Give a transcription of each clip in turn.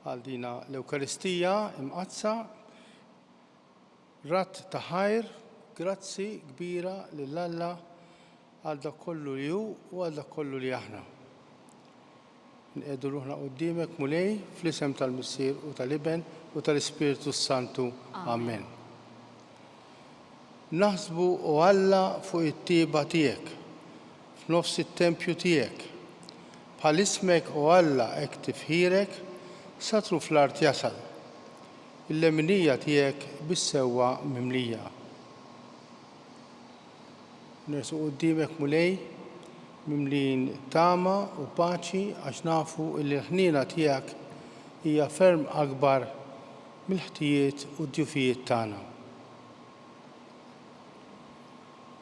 Għal dina l-Ewkaristija imqazza rat ta' ħajr, grazzi kbira lill-Alla għal dak kollu li hu u għal dak kollu li aħna. Nqegħdu ruħna quddiemek mulej fl-isem tal-Missier u tal-Iben u tal-Ispiritu Santu. Amen. Naħsbu u Alla fuq it-tieba tiegħek f'nofs it-tempju tiegħek. Bħal ismek u Alla hekk tifħirek satru fl-art jasal. Il-lemnija tiegħek bis-sewwa mimlija. Nersu quddiemek mulej mimlin tama u paċi għax nafu l-ħniena tiegħek hija ferm akbar mill-ħtijiet u d-djufijiet tagħna.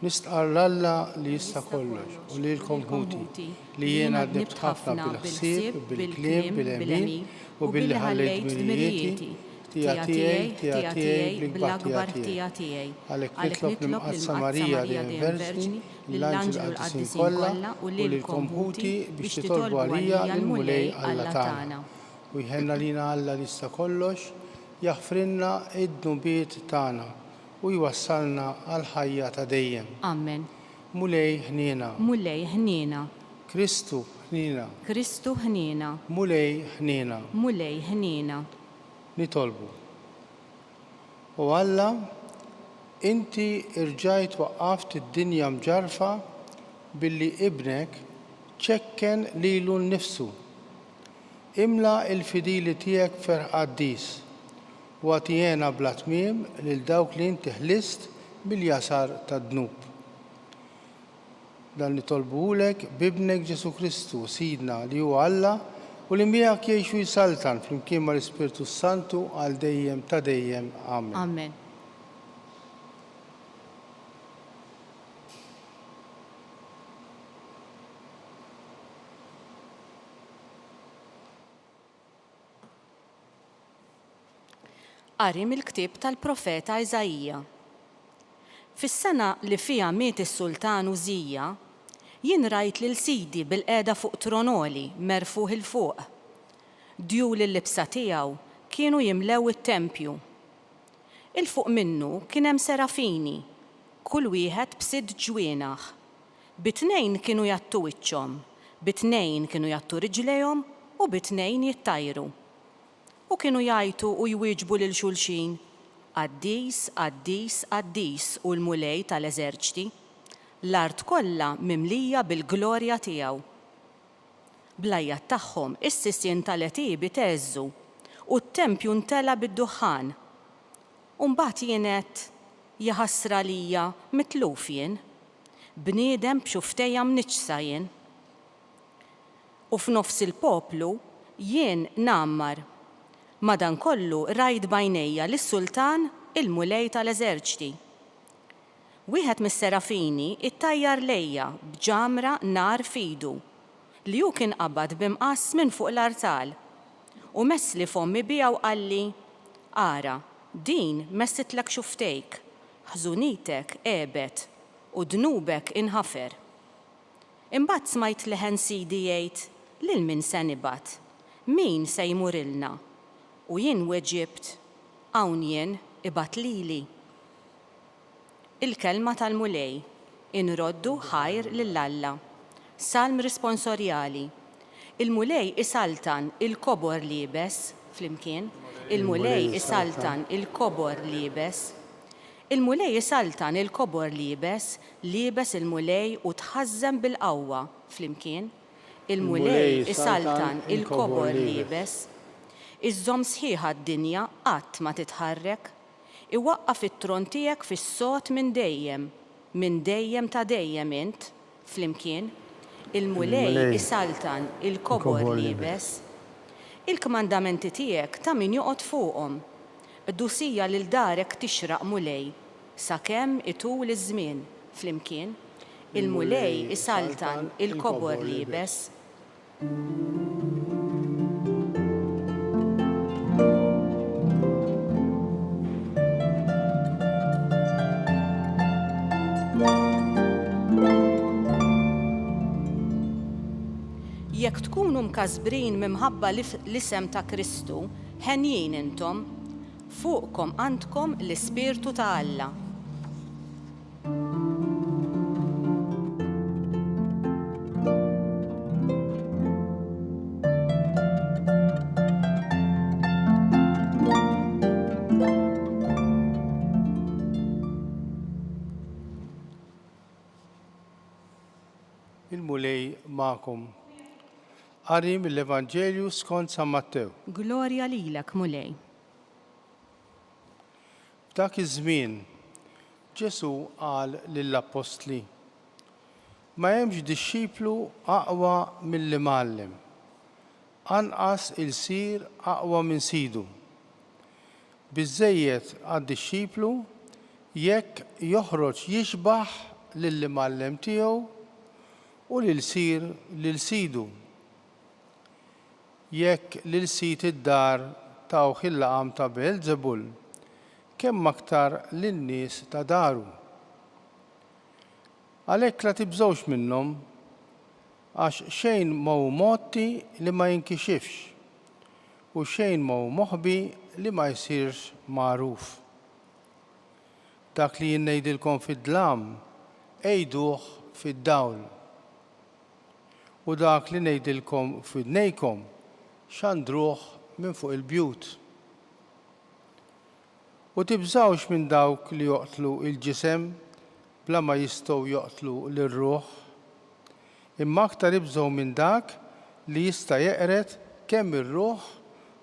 Nistqar l-Alla li jista' kollox u lilkom ħuti li jiena għadnibt ħafna bil-ħsieb, bil-kliem, bil-emin u billi ħallejt dmirijieti tiegħi bil-akbar tija tiegħi. Għalhekk nitlob l-Imqazza Marija dejjem Verġni lill-Anġlu l-Qaddisin kollha u lilkom ħuti biex titolbu għalija l-mulej Alla tagħna. U jħenna lina Alla li jista' kollox jaħfrinna id-dubiet tagħna u jwassalna għal ħajja ta' dejjem. Amen. Mulej ħniena. Mulej ħniena. Kristu ħniena. Kristu ħniena. Mulej ħniena. Mulej ħniena. Nitolbu. U Alla, inti irġajt waqqaft id-dinja mġarfa billi ibnek ċekken lilu nnifsu. Imla il-fidili tiegħek ferħ qaddis u għatijena bla tmiem lil dawk li inti ħlist bil-jasar tad-dnub. Dan nitolbuhulek b'ibnek Ġesu Kristu, Sidna li huwa Alla u li miegħek jgħixu jsaltan flimkien mal-Ispiritu Santu għal dejjem ta' dejjem. Amen. Amen. Qari mill-ktieb tal-Profeta Iżajija. Fis-sena li fiha miet is-Sultan Użija, jien rajt lil Sidi bil-qiegħda fuq tronoli merfuħ il fuq. Djul il-libsa tiegħu kienu jimlew it-tempju. Il fuq minnu kien hemm serafini, kull wieħed b'sitt ġwienaħ. Bit-tnejn kienu jattu wiċċhom, bit-tnejn kienu jattu riġlejhom u bit-tnejn jittajru. U kienu jgħidu u jwieġbu lil xulxin, Qaddis, Qaddis, Qaddis u l-mulej tal-eżerċti, l-art kollha mimlija bil-glorja tiegħu. Blajjat tagħhom is-sissien tal-etibi teżżu u t-tempju ntela bid-duħħan. U mbagħad jien qed jaħasra lija mitluf jien, bniedem b'xuftejja mniċsa jien. U f'nofs il-poplu jien nammar. Madankollu rajt bajnejja lis-Sultan il-mulej tal-eżerċti. Wieħed mis-serafini ittajjar lejja b'ġamra nar fidu li hu kien qabad b'imqass minn fuq l-artal u messli fommi biha u qalli, ara, din messitlek xuftejk, ħżunitek qebet u dnubek inħafer. Imbagħad smajt leħen Sidi jgħid lil min se nibgħat, min se jmurilna? U jien weġibt, hawn jien ibgħat lili. Il-kelma tal-mulej, inroddu ħajr lill-Alla. Salm risponsorjali. Il-mulej isaltan il-kobor liebes, flimkien, il-mulej isaltan il-kobor liebes. Il-mulej isaltan il-kobor liebes il-mulej u tħażżem bil-qawwa, flimkien. il-mulej isaltan il-kobor liebes, iżżomm sħiħa d-dinja qatt ma titħarrek, iwaqqaf it-tron tiegħek fis-sod minn dejjem ta' dejjem int, flimkien, il-mulej isaltan il-kobor liebes, il-kmandamenti tiegħek ta' min joqgħod fuqhom, id-dusija lil darek tixraq mulej, sakemm itul iż-żmien, flimkien, il-mulej isaltan il-kobor liebes. Jekk tkunu mkasbrin minħabba l-isem ta' Kristu, ħenjin intom, fuqkom għandkom l-Ispirtu ta' Alla. Il-mulej ma'kom. Qari mill-Evanġelju skont San Mattew. Glorja lilek, mulej. F'dak iż-żmien Ġesu qal lill-Apostli: ma hemmx dixxiplu aqwa milli mgħallem, anqas il-sir aqwa minn sidu. Biżżejjed għad-dixxiplu jekk joħroġ jixbaħ lilli mgħallem tiegħu u lil sir lil sidu. Jekk lil sit id-dar tawh il-laqam ta' Beelzebul, kemm aktar lin-nies ta' daru. Għalhekk la tibżgħux minnhom, għax xejn ma hu motti li ma jinkixifx u xejn ma hu moħbi li ma jsirx magħruf. Dak li jien ngħidilkom fid-dlam għejduh fid-dawl. U dak li ngħidilkom f'idnejkom xandruh minn fuq il-bjut. U tibżgħux minn dawk li joqtlu il-ġisem bla ma jistgħu joqtlu lir-ruħ, imma aktar ibżgħu minn dak li jista' jeqret kemm ir-ruħ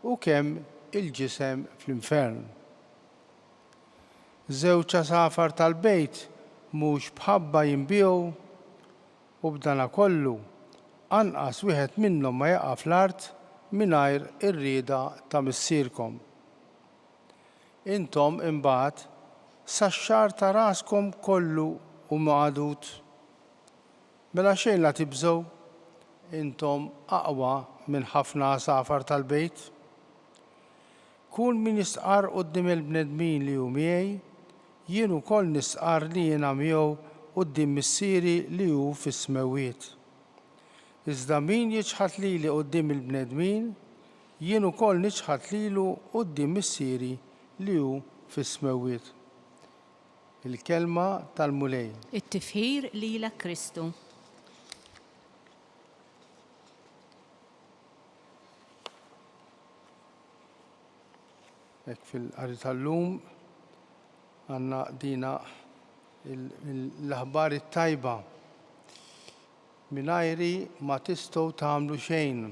u kemm il-ġisem fl-infern. Żewġ ċasafar tal-bejt mhux bħabba jinbigħu u b'dana kollu anqas wieħed minnhom ma jaqa' fl-art mingħajr ir-rieda ta' missierkom. Intom imbagħad sax-xagħar ta' raskom kollu huma għadut. Mela xejn la tibżgħu, intom aqwa minn ħafna safar tal-bejt. Kull min jistqar quddiem il-bnedmin li hu miegħi, jien ukoll nisqar li jiena miegħu quddiem missieri li hu fis-smewwiet. Iżda min jiġħad lili quddiem il-bnedmin, jien ukoll niġħad lilu quddiem missieri li hu fis-smewwiet. Il-kelma tal-mulej. It-tifħir lilek Kristu. Hekk fil-qari tal-lum għandna dina l-aħbar it-tajba. Mingħajri ma tistgħu tagħmlu xejn.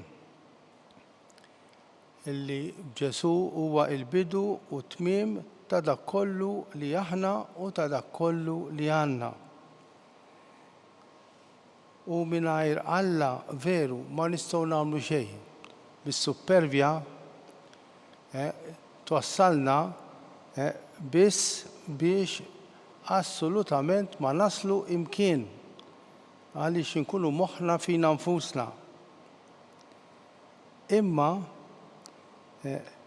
Illi Ġesu huwa l-bidu u t-tmiem ta' dak kollu li aħna u ta' dak kollu li għandna. U mingħajr Alla veru ma nistgħu nagħmlu xejn. Bis-supervja twassalna biss biex assolutament ma naslu imkien għaliex inkunu moħħna fina nfusna. Imma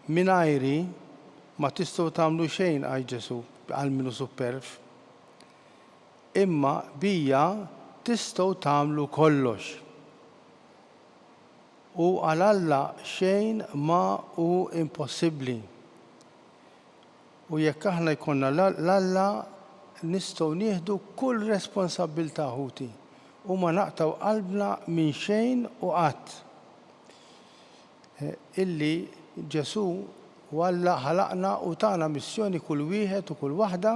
mingħajri ma tistgħu tagħmlu xejn għal Ġesu għal minnu superf. Imma bija tistgħu tagħmlu kollox. U għal Alla xejn ma hu impossibbli. U jekk aħna jkollna l-Alla nistgħu nieħdu kull responsabbiltà ħuti u ma naqtaw qalbna minn xejn u qatt. Illi Ġesu u Alla ħalaqna u tagħna missjoni kull wieħed u kull waħda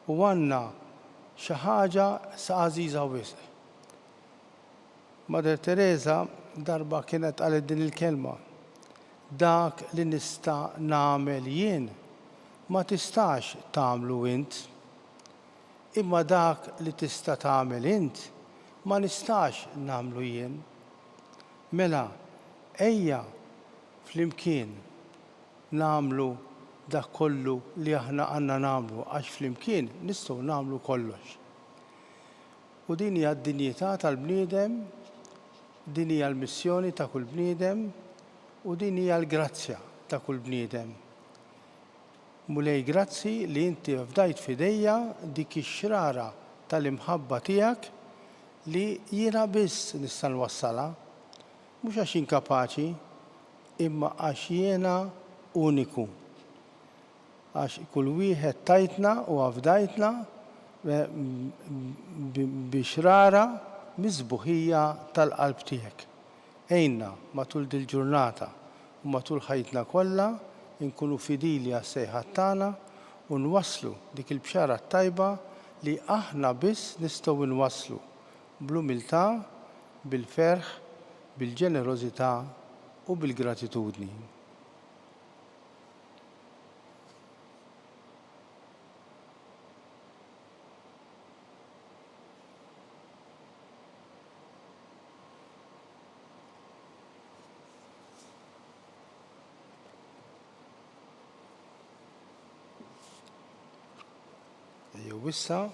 u għandna xi ħaġa sa għażiża wisq. Mother Teresa darba kienet qalet din il-kelma. Dak li nista' nagħmel jien ma tistax tagħmlu int. Imma dak li tista' tagħmel int ma nistax nagħmlu jien. Mela, ejja flimkien nagħmlu dak kollu li aħna għandna nagħmlu għax flimkien nistgħu nagħmlu kollox. U din hija d-dinjità tal-bniedem, din hija l-missjoni ta' kull bniedem u din hija l-grazzja ta' kull bniedem. Mulej, grazzi li inti fdajt fidejja dik ix-xrara tal-imħabba tiegħek li jiena biss nista' nwassalha, mhux għax inkapaċi, imma għax jiena uniku. Għax kull wieħed tajtna u fdajtna bixrara miżbuħija tal-qalb tiegħek. Ejna matul dil-ġurnata u matul ħajtna kollha inkunu fidili għas-sejħa tagħna u nwasslu dik il-bxara tajba li aħna biss nistgħu nwasslu bl-umiltà, bil-ferħ, bil-ġenerożità u bil-gratitudni. Jew issa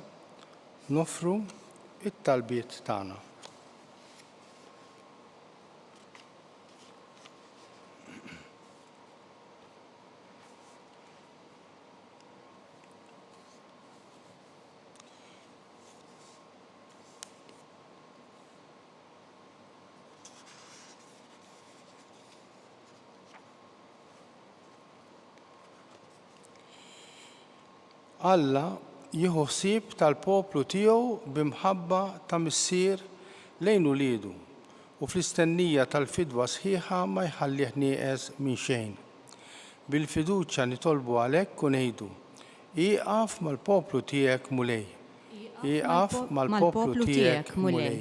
nofru it-talbiet tagħna. Alla jieħu ħsieb tal-poplu tiegħu b'imħabba ta' missier lejn uliedu u fl-istennija tal-fidwa sħiħa ma jħallih nieqes minn xejn. Bil-fiduċja nitolbu għalhekk u ngħidu: Ieqaf mal-poplu tiegħek mulej. Ieqaf mal-poplu tiegħek mulej.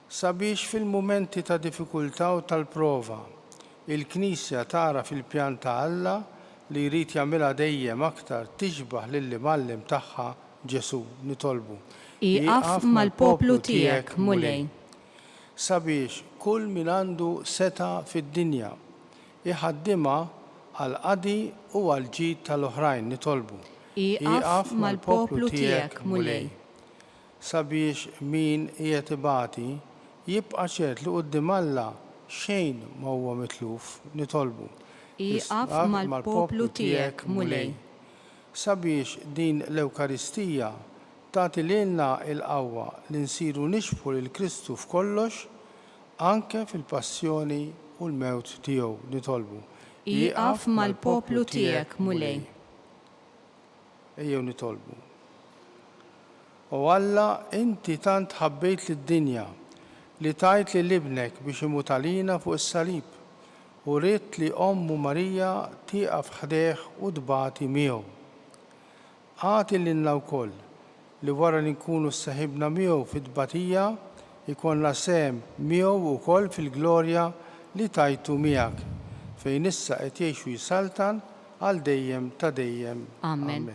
Sabiex fil-mumenti ta' diffikultà u tal-prova il-Knisja tara fil-pjan ta' Alla li jrid jagħmilha dejjem aktar tixbaħ lill-imgħallem tagħha Ġesu nitolbu. Ieqaf mal-poplu tiegħek mulej. Sabiex kull min għandu seta' fid-dinja iħaddimha għal qadi u għal ġid tal-oħrajn nitolbu. Ieqaf mal-poplu tiegħek mulej. Sabiex min qiegħed ibati jibqa' ċert li quddiem Alla xejn ma huwa mitluf nitolbu. Ieqaf mal-poplu tiegħek mulej. Sabiex din l-Ewkaristija tagħti lilna l-qawwa li nsiru nixbħu lil Kristu f'kollox anke fil-passjoni u l-mewt tiegħu nitolbu. Ieqaf mal-poplu tiegħek mulej. Ejjew nitolbu. U Alla inti tant ħabbejt lid-dinja li tajt lil ibnek biex imut għalina fuq is-salib u rrid li Ommu Marija tieqaf ħdejh u tbati miegħu. Għati lilna wkoll li wara li nkunu ssaħibna miegħu fit-tbatija ikollna sehem miegħu wkoll fil-glorja li tajtu miegħek fejn issa qed jgħixu jisaltan għal dejjem ta' dejjem. Amen.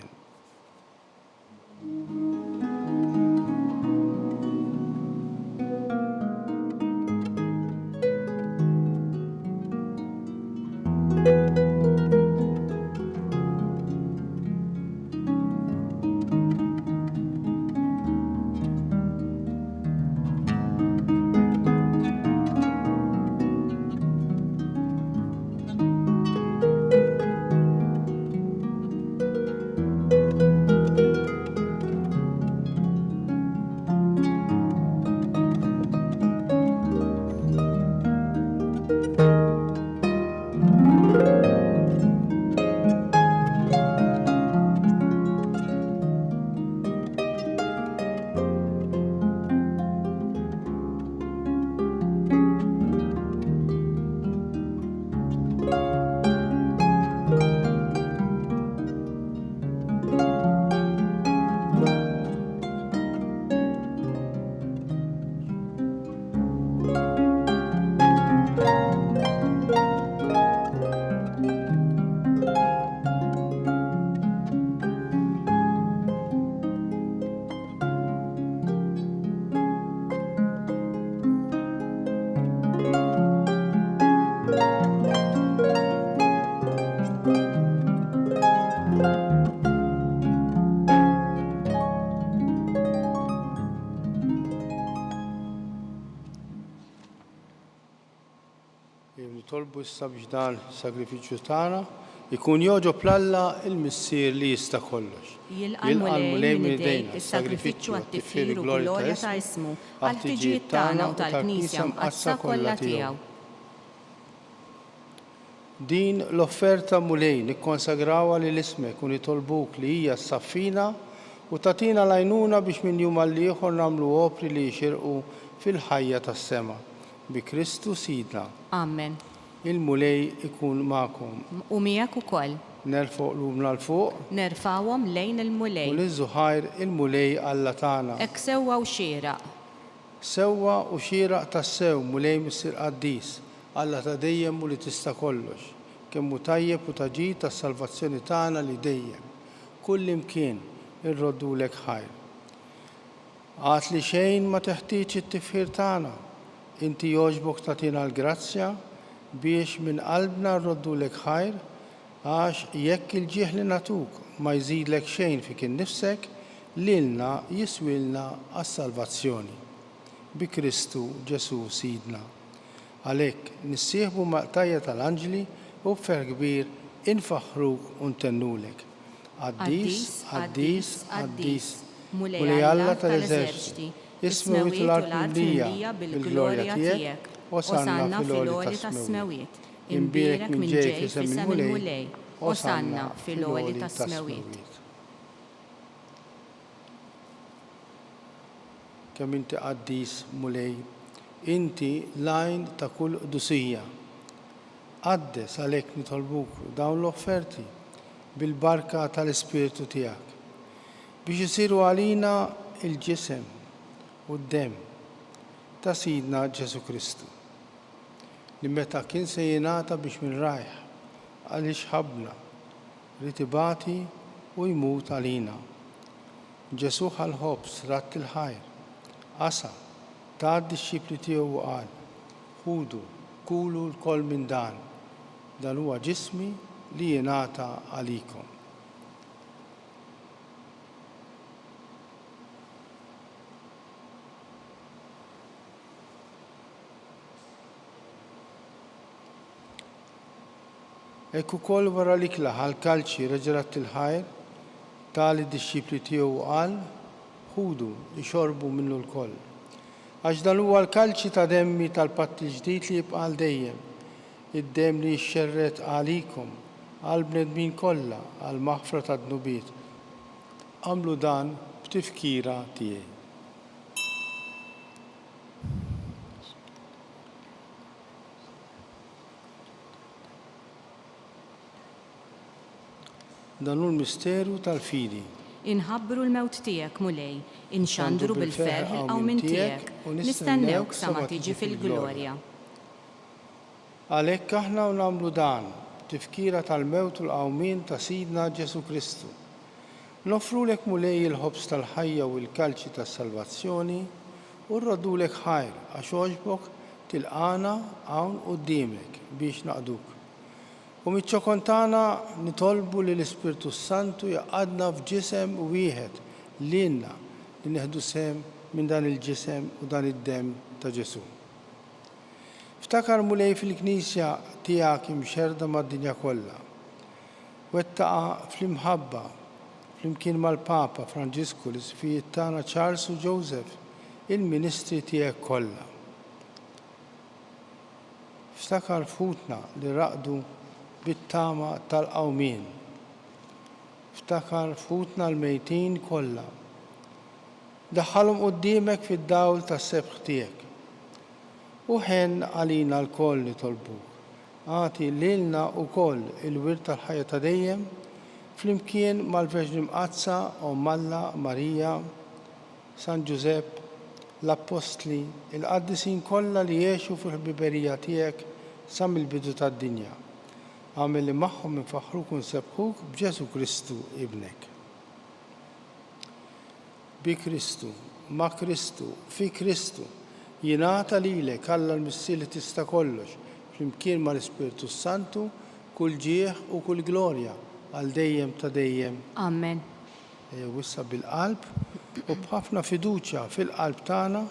wissa biex dan sagrifiċċju tagħna ikun joġob l-Alla il-missier li jista' kollox. Jilqal-mulej minn idejk is-sagrifiċċju għat-tifsir u glorja ta' ismu għal-ħtiġijiet tagħna u tal-Knisja mqassa kollha tiegħu. Din l-offerta mulej nikkonsagrawha lil ismek u nitolbuk li hija s-saffina u tagħtina l-għajnuna biex minn jum għal ieħor nagħmlu opri li jxirqu fil-ħajja tas-sema. Bi Kristu Sidna. Amen. Il-mulej ikun magħkom. U miegħek ukoll. Nerfgħu qlubna l-fuq. Nerfgħuhom lejn il-mulej. U liż-żuħajr il-mulej Alla tagħna. Hekk sewwa u xieraq. Sewwa u xieraq tas-sew mulej missier qaddis. Alla ta' dejjem u li tista' kollox. Kemm hu tajjeb u taġid tas-salvazzjoni tagħna li dejjem. Kull imkien irroddulek ħajr. Għad li xejn ma teħtieġ it-tifħir tagħna. Inti jogħġbok tagħtina l-grazzja biex minn qalbna rroddulek ħajr għax jekk il-ġieħ li natuk ma jżidlek xejn fik innifsek lilna jiswilna għas-salvazzjoni. Bi Kristu Ġesu Sidna. Għalhekk nissieħbu maqtajja tal-anġli u b'fer kbir infaħruk u ntennulek. Qaddis, qaddis, qaddis. Mulej Alla tal-eżerċiti. Ismu jitl-artmija bil-glorja tiegħek, osanna fil-għoli tas-smewiet. Imbierek minn ġej fisem il-mulej, osanna fil-għoli tas-smewiet. Kemm inti qaddis mulej, inti lajn ta' kull qdusija. Qaddes għalhekk nitolbuk dawn l-offerti bil-barka tal-Ispiritu tiegħek biex isiru għalina il-ġisem u d-dem ta' Sidna Ġesu Kristu li meta kien se jingħata biex minn rajħ għaliex ħabna ritibati u jmut għalina. Ġesu ħal-ħobs ratt il-ħajr, qasa ta' d-disċipli tiegħu u qal: ħudu, kulu l-koll minn dan huwa ġismi li jingħata għalikom. Ekk ukoll wara li klaħ għall-kalċi reġgħet il-ħajr tali d-disċipli tiegħu qal: ħudu ixorbu minnu l-koll. Għax dan huwa l-kalċi ta' demmi tal-patt il-ġdid li jibqa' għal dejjem, id-demm li jxerret għalikom għal bnedmin kollha għal maħfra tad-dnubiet. Għamlu dan b'tifkira tiegħi. Dan hu l-misteru tal-fidi. Inħabbru l-mewt tiegħek mulej, inxandru bil-ferħ il-qawmin tiegħek, nistennewk sa ma tiġi fil-glorja. Għalhekk aħna nagħmlu dan tifkira tal-mewt u l-qawmin ta' Sidna Ġesu Kristu. Nofrulek mulej il-ħobs tal-ħajja u l-kalċi tas-salvazzjoni u rrodulek ħajr għax għoġbok tilqana hawn quddiemek biex naqduk. U miċ-ċokontana nitolbu li l-Ispirtu Santu jaqadna f'ġisem wieħed lilna li neħdu sem minn dan il-ġisem u dan id-dem ta' Ġesu. Ftakar mulej fil-Knisja tiegħek imxerda mad-dinja kollha. Wettaqa fl-imħabba flimkien mal-Papa Franġisku l-isfijiet tagħna Charles u Joseph, il-ministri tiegħek kollha. Ftakar futna li raqdu bit-tama tal-qawmin. Ftakar futna l-mejtin kollha. Daħħalhom quddiemek fid-dawl tas-sebħ tiegħek. U ħenn għalina l-koll nitolbuk. Għati lilna wkoll il-wirt tal-ħajja ta' dejjem flimkien mal-Verġni Mqazza Omm Alla Marija, San Giuseppe, l-Apostli, il-qaddisin kollha li jgħixu fil-ħbiberija tiegħek sa mill-bidu tad-dinja. Għamil li magħhom infaħruk u nsebħuk b'Ġesu Kristu ibnek. Bi Kristu, ma' Kristu, fi Kristu, jingħata lilek Alla l-missier li tista' kollox flimkien mal-Ispirtu Santu kull ġieħ u kull glorja għal dejjem ta' dejjem. Amen. Wissa bil-qalb u b'ħafna fiduċja fil-qalb tagħna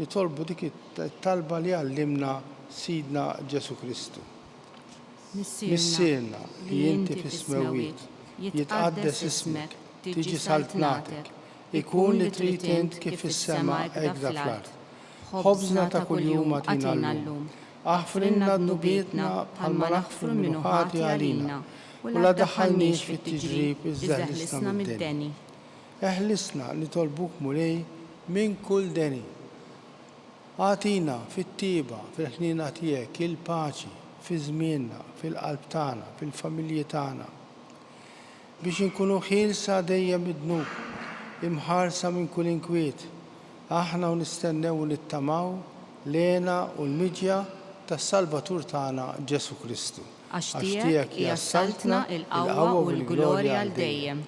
nitolbu dik it-talba li għallimna Sidna Ġesu Kristu. missierna li inti fis-smawiet, jitqaddes ismek, tiġi saltnatek, ikun li trid int kif fis-sema hekk fl-ard. Ħobżna ta' kuljum atina llum. Aħfrinna d-nubietna bħalma naħfru minnu ħati għalina, u la daħħalniex fit-tiġrib iżda ħlisna mid-deni. Eħlisna li tolbuk mulej minn kull deni. Għatina fit-tiba, fil-ħnina tiegħek il-paċi, fi żmienna, fil-qalb tagħna, fil-familji tagħna. Biex inkunu ħielsa dejjem id-dnub, imħarsa minn kull inkwiet, aħna u nistennew u nittamaw lena u l-midja tas-Salvatur tagħna Ġesu Kristu. Għax tiegħek hija saltna il-qawwa u l-glorja għal dejjem.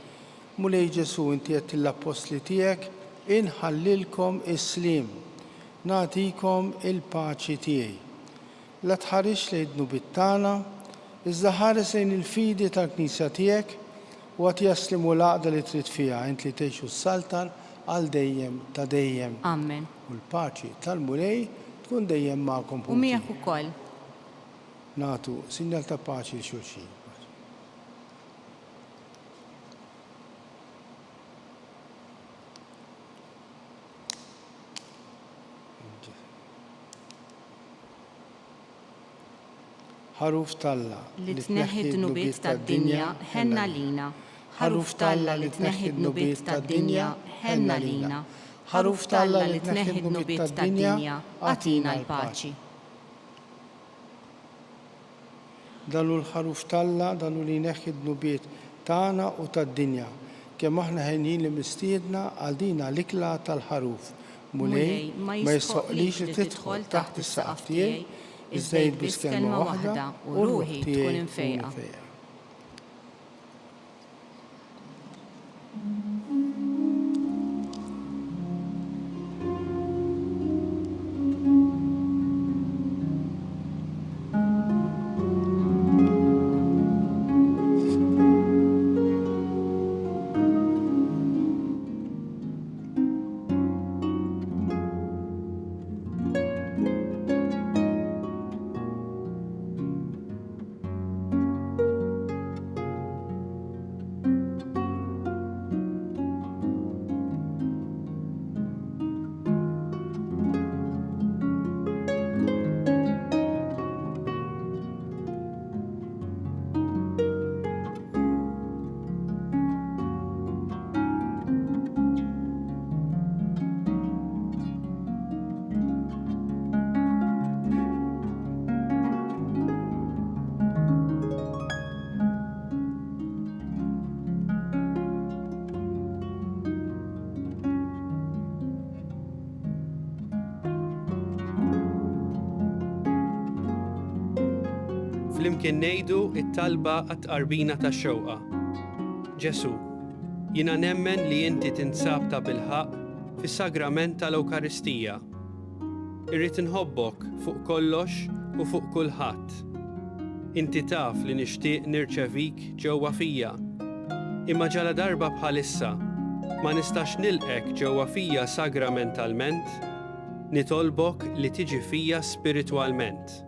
Mulej Ġesu inti qed l-apostli tiegħek inħallilkom is-slim, nagħtikom il-paċi tiegħi. La tħarix lejn id-dnubiet tagħna, iżda ħares lejn il-fidi tal-Knisja tiegħek u għat jaslimu l-għaqda li trid fiha int li tgħixu s-saltan għal dejjem ta' dejjem. Amen. U l-paċi tal-mulej tkun dejjem magħkom. U miegħek ukoll. Nagħtu sinjal ta' paċi l xulxin. ħaruf talla li tneħħi d-nubiet tad-dinja ħenna lina. ħaruf talla li tneħħi d-nubiet tad-dinja ħenna lina. ħaruf talla li tneħħi d-nubiet tad-dinja għatina l-paċi. Dalu l-ħaruf talla, dalu li neħħi d-nubiet tagħna u tad-dinja. Kemm aħna ħejjin li mistiedna għal dina l-ikla tal-ħaruf. Mulej ma jissoqlix li tidħol taħt is-saqaf tiegħi, iżda jitbiss kelma waħda u ruħi tkun infejqa. Flimkien ngħidu it-talba għat-tqarbina tax-xewqa. Ġesu, jiena nemmen li inti tinsab ta' bilħaq fis-sagrament tal-Ewkaristija. Irrid inħobbok fuq kollox u fuq kulħadd. Inti taf li nixtieq nirċevik ġewwa fija. Imma ġala darba bħalissa ma nistax nilqek ġewwa fija sagramentalment, nitolbok li tiġi fija spiritwalment.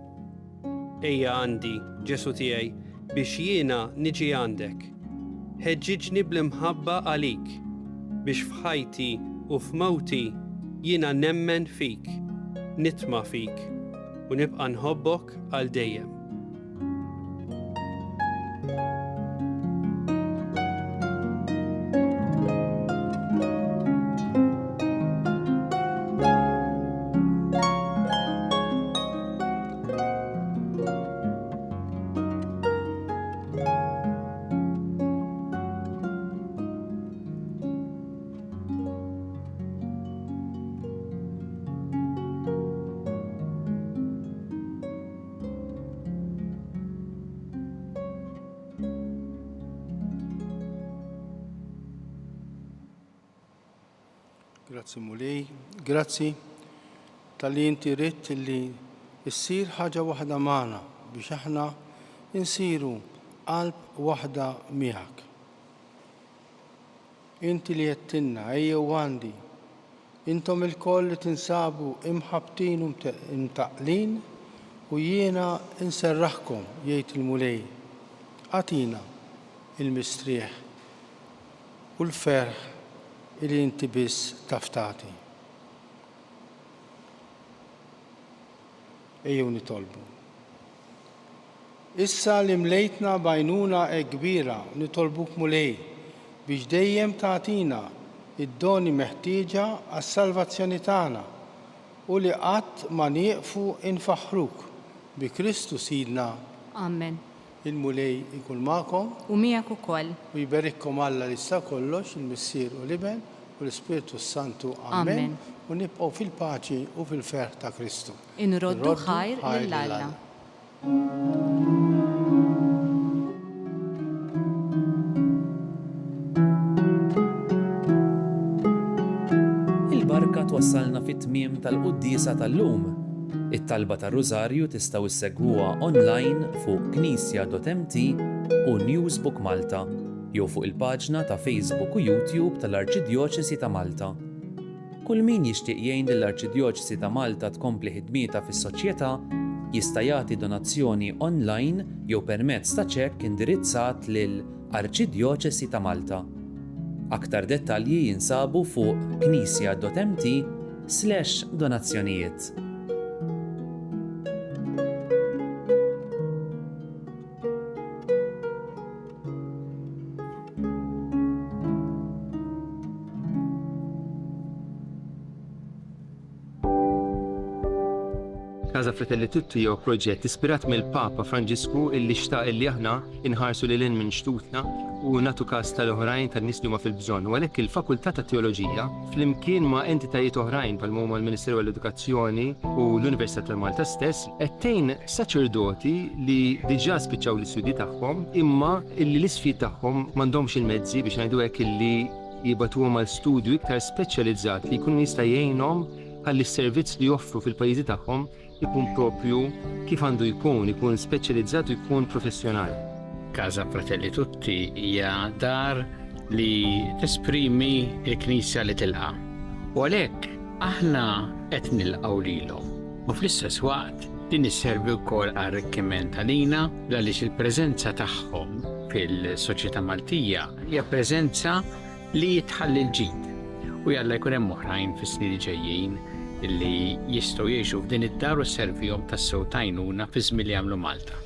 Ejja għandi, Ġesu tiegħi, biex jiena niġi għandek. Ħeġġiġni bl-imħabba għalik, biex f'ħajti u f'mewti jiena nemmen fik, nitma' fik, u nibqa' nħobbok għal dejjem. Grazzi mulej, grazzi tal-li inti ritt li issir ħaġa waħda magħna biex aħna insiru qalb waħda miegħek. Inti li jettinna, ejjew għandi, intom il-koll li tinsabu imħabtin u imtaqlin U jiena inserraħkom jgħid il-mulej, għatina il-mistrieħ u l-ferħ li inti biss taftati. Ejjew nitolbu. Issa li mlejtna bajnuna kbira nitolbuk mulej biex dejjem tagħtina id-doni meħtieġa għas-salvazzjoni tagħna u li qatt ma nieqfu infaħruk bi Kristu Sidna. Amen. Il-mulej ikun magħkom U miegħek ukoll. u jberikkom Alla li sa kollox il-Missier u l-Iben u l-Ispiritu Santu. Amen. U nibqgħu fil-paċi u fil-ferħ ta' Kristu. Inroddu ħajr lill-Alla. Il-barka twassalna fit-tmiem tal-Qudiesa tal-lum. It-talba tar-Rużarju tistgħu issegwuha online fuq knisja.mt u Newsbook Malta jew fuq il-paġna ta' Facebook u YouTube tal-Arċidjoċesi ta' Malta. Kull min jixtieq jgħin lill-Arċidjoċesi ta' Malta tkompli ħidmietha fis-soċjetà jista' jagħti donazzjoni online jew permezz ta' ċekk indirizzat lil Arċidjoċesi ta' Malta. Aktar dettalji jinsabu fuq knisja.mt/donazzjonijiet. Casa Fratelli Tutti jew proġett ispirat mill-Papa Franġisku illi xtaq illi aħna inħarsu lil hinn minn xtutna u nagħtu każ tal-oħrajn tan-nies li huma fil-bżonn. U għalhekk il-Fakultà ta' Teoloġija flimkien ma' entitajiet oħrajn bħal huma l-Ministeru għall-Edukazzjoni u l-Università tal-Malta stess qed tgħin saċerdoti li diġà spiċċaw l-istudji tagħhom imma illi l-isfid tagħhom m'għandhomx il-mezzi biex ngħidu hekk illi jibatuhom għal studju iktar speċjalizzat li jkun jista' jgħinhom ħalli s-servizz li joffru fil-pajjiżi tagħhom ikun propju kif għandu ikun speċjalizzat u jkun professjonali. Casa Fratelli Tutti hija dar li tesprimi l-Knisja li tilqa. U għalhekk aħna qed nilqgħu lilhom. U fl-istess waqt din isservi wkoll għar-arricchiment għalina għaliex il-preżenza tagħhom fil-soċjetà Maltija hija preżenza li jitħalli l-ġid. U jalla jkun hemm oħrajn fis-snin ġejjin illi jistgħu jgħixu f'din id-dar u sservihom tas-sew tajnuna fi żmien li jagħmlu Malta.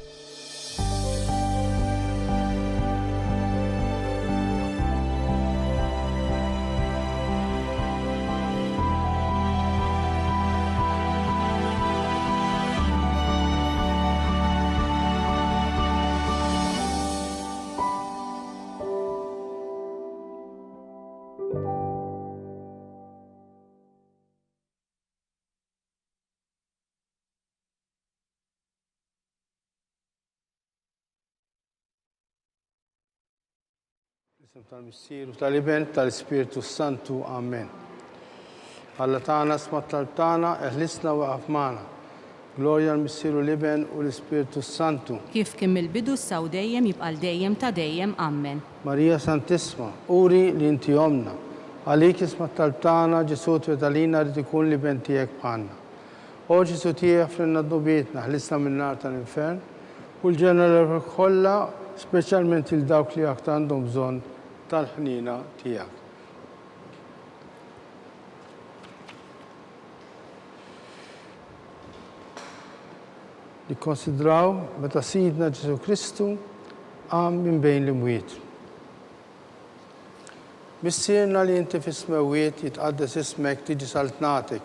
Isem tal-Missier u tal-Iben tal-Ispiritu Santu. Amen. Alla tagħna sma' talb tagħna eħlisna waqaf magħna. Glorja l-Missier u l-Iben u l-Ispiritu Santu. Kif kien mill-bidu saw dejjem jibqa' dejjem ta' dejjem. Amen. Marija Santissima, uri li inti omna. Għalik isma' talb tagħna Ġesu twetalina rid ikun l-Iben tiegħek bħalna. O Ġesu tiegħek frinna d-dubietna ħlisna min-nar tal-infern u l-ġenera kollha speċjalment il dawk li aktar għandhom bżonn tal-ħnina tiegħek. Nikkonsidraw meta Sidna Ġesu Kristu qam minn bejn l-imwiet. Missierna li inti fis-smewiet jitqaddes ismek tiġi saltnatek,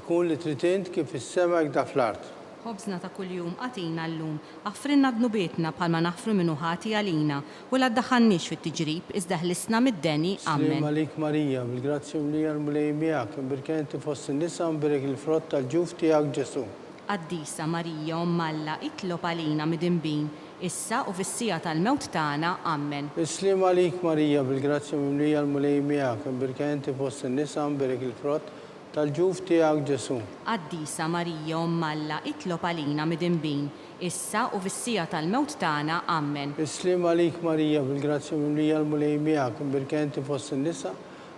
ikun li trid int kif fis-sema hekk fl-art. Ħobżna ta' kuljum għatina llum, aħfrinna dnubietna bħalma naħfru minnu ħati għalina, u la ddaħħalniex fit-tiġrib, iżda ħlisna mid-deni. Amen. Slim għalik Marija, bil-grazzja mlija l-mulej miegħek, imbirkek inti fost in-nisa imbirek il-frott tal-ġuf tiegħek Ġesu. Qaddisa Marija Omm Alla, itlob għalina mid-inbin, issa u fis-sija tal-mewt tagħna. Amen. Islim għalik Marija, bil-grazzja mlija l-mulej miegħek, imbirkek inti fost in-nisa imbirek il-frott tal-ġuf tiegħek Ġesu. Qaddisa Marija Omm Alla, itlob għalina mid-inbin, issa u fis-sija tal-mewt tagħna. Amen. Islim għalik Marija, bil-grazzja mlija l-mulej miegħek, imbirkek inti fost in-nisa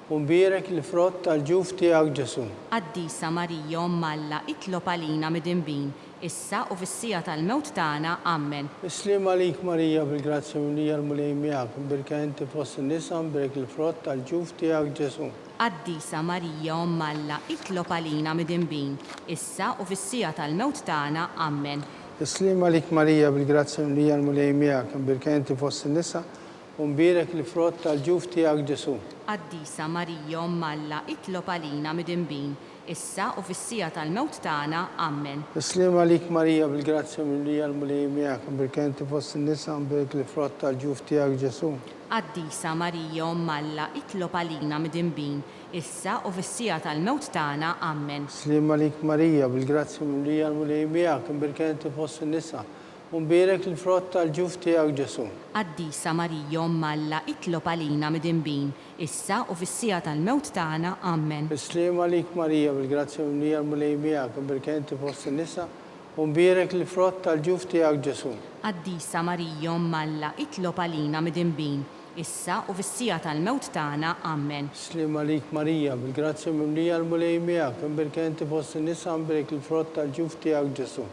u mbierek il-frott tal-ġuf tiegħek Ġesu. Qaddisa Marija Omm Alla, itlob għalina mid-inbin, issa u fis-sija tal-mewt tagħna. Amen. Islim għalik Marija bil-grazzja mimlija l-mulej miegħek, imbirka inti fost in-nisa, imbirek il-frott tal-ġuf tiegħek Ġesu. Qaddisa Marija Omm Alla, itlob għalina midinbin, issa u fis-sija tal-mewt tagħna. Amen. Islim għalik Marija bil-grazzja mimlija l-mulej miegħek, imbirka inti fost in-nisa, u mbirek il-frott tal-ġuf tiegħek Ġesu. Qaddisa Marija Omm Alla, itlob għalina midinbin, issa u fis-sija tal-mewt tagħna. Amen. Islim għalik Marija bil-grazzja mimlija l-mulej miegħek, imbirka inti fost in-nisa, imbirek il-frott tal-ġuf tiegħek Ġesu. Qaddisa Marija Omm Alla, itlob għalina midinbin, issa u fis-sija tal-mewt tagħna. Amen. Islim għalik Marija bil-grazzja mimlija l-mulej miegħek, imbirka inti fost in-nisa, u mbirek il-frott tal-ġuf tiegħek Ġesu. Qaddisa Marija Omm Alla, itlob għalina midinbin, issa u fis-sija tal-mewt tagħna. Amen. Islim għalik Marija bil-grazzja mimlija l-mulej miegħek, imbirka inti fost in-nisa, u mbirek il-frott tal-ġuf tiegħek Ġesu. Qaddisa Marija Omm Alla, itlob għalina midinbin, issa u fis-sija tal-mewt tagħna. Amen. Islim għalik Marija bil-grazzja mimlija l-mulej miegħek, imbirka inti fost in-nisa, imbirek il-frott tal-ġuf tiegħek Ġesu.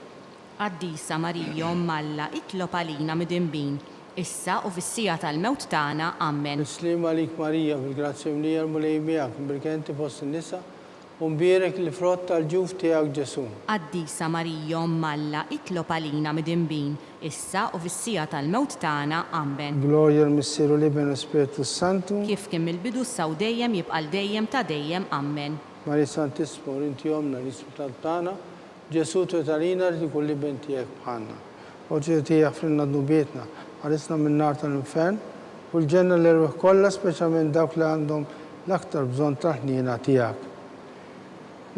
Qaddisa Marija Omm Alla, itlob għalina midinbin, issa u fis-sija tal-mewt tagħna. Amen. Islim għalik Marija bil-grazzja mimlija l-mulej miegħek, imbirka inti fost in-nisa, u mbirek il-frott tal-ġuf tiegħek Ġesu. Qaddisa Marija Omm Alla, itlob għalina midinbin, issa u fis-sija tal-mewt tagħna. Amen. Glorja l-Missieru Liben Spiritu Santu. Kif kien mill-bidu saw dejjem jibqa' dejjem ta' dejjem. Amen. Marija Santissima, inti omna l-ispirtat tagħna, Ġesu tutalina li kulli bentijek bħanna. Oġi tijak frinna d-nubietna, għarisna minn nar tal-infern, u l-ġenna l-erweħ kolla, speċjalment dawk li għandhom l-aktar bżon taħnina tijak.